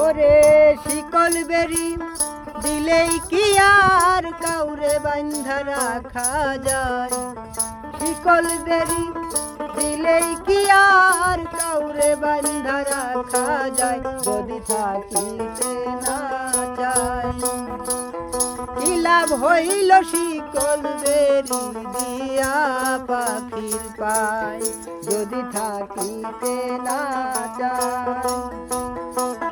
ওরে শিকল বেরি দিলেই কি আর কাউরে বান্ধা রাখা যায়? শিকল বেরি দিলেই কি আর কাউরে বান্ধা রাখা যায়? যদি থাকিতে না চাই কি লাভ হইল শিকল বেরি দিয়া পাখির পায়? যদি থাকিতে না চাই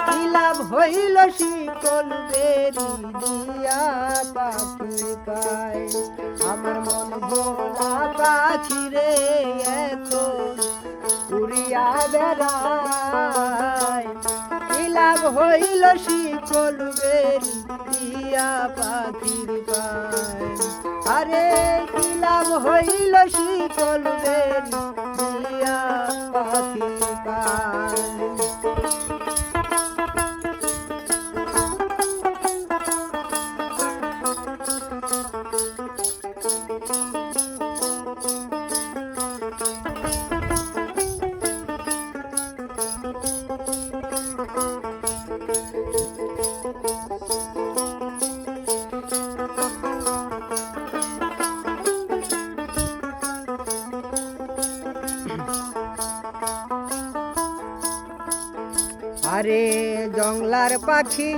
কি লাভ হইল শিকল বেরি দিয়া পাখির পায়? আমার মন ভোলা পাখি রে এখন উড়িয়া বেড়ায়। কি লাভ হইল শিকল বেরি দিয়া পাখির পায়? আরে কি লাভ হইল শিকল বেরি দিয়া পাখির পায়? আরে জংলার পাখি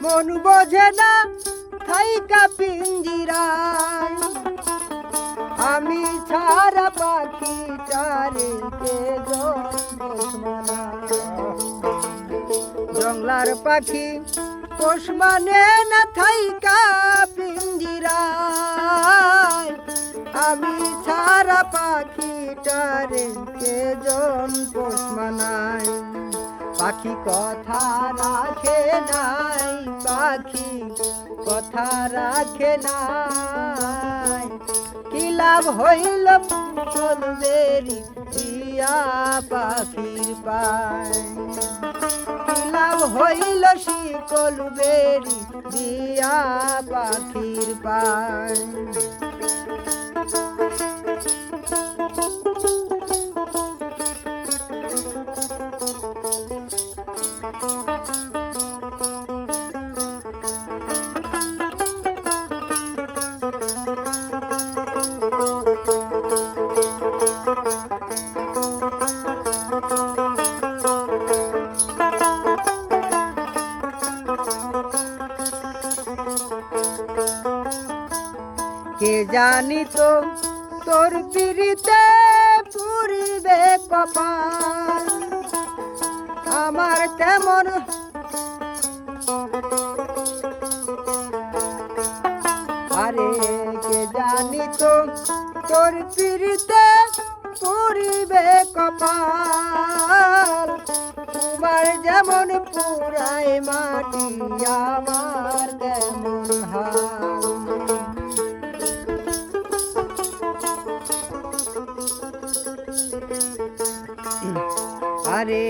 মন বোঝে না থাইকা পিঞ্জিরায়। আমি ছাড়া পাখি চারে কে জন্মনা। জংলার পাখি পোষ মানে না থাইকা পিঞ্জিরায়। আমি ছাড়া পাখি চারে কে জন পোষ মানায়। পাখি কথা রাখে নাই, পাখি কথা রাখে নাই। কি লাভ হইল শিকল বেরি দিয়া পাখির পায়? কি লাভ হইল শিকল বেরি দিয়া পাখির পায়? কে জানি তো তোর পিরিতে পুরিবে কপাল আমার তেমন। আরে কে জানি তো তোর পিরিতে পুরিবে কপাল। তোমার যেমন পুরাই মাটি আমার তেমন হাল। আরে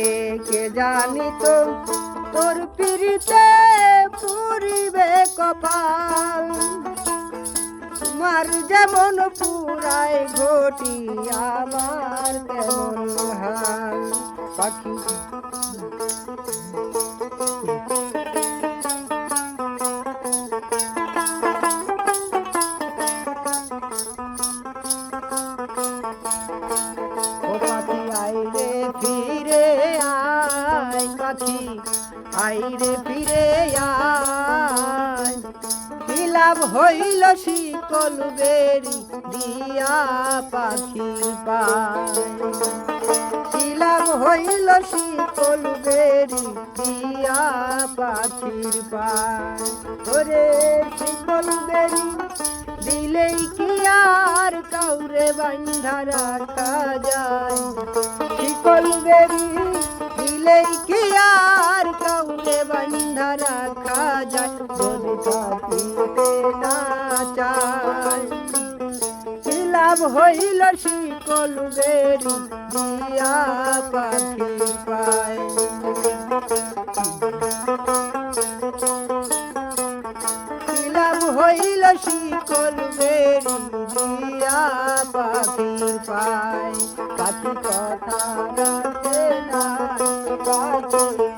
কে জানি তো তোর পিরিতে পুরিবে কপাল। তোমার যেমন পুরাই ঘটি আমার তেমন হাল। পাখি আইরে ফিরে আয়, পাখি আইরে ফিরে আয়। কি লাভ হইল শিকল বেরি দিয়া পাখির পায়? কি লাভ হইল শিকল বেরি দিয়া পাখির পায়? ওরে শিকল বেরি দিলেই কি আর কাউরে বান্ধা রাখা যায়? শিকল বেরি থাকলেই কি আর কাউরে বান্ধা রাখা যায় যদি থাকিতে না চায় কি লাভ হইল শিকল বেড়ি দিয়া পাখি পায় কি লাভ হইল শিকল বেড়ি দিয়া পাখি পায় পাখি কথা রাখে না পাখি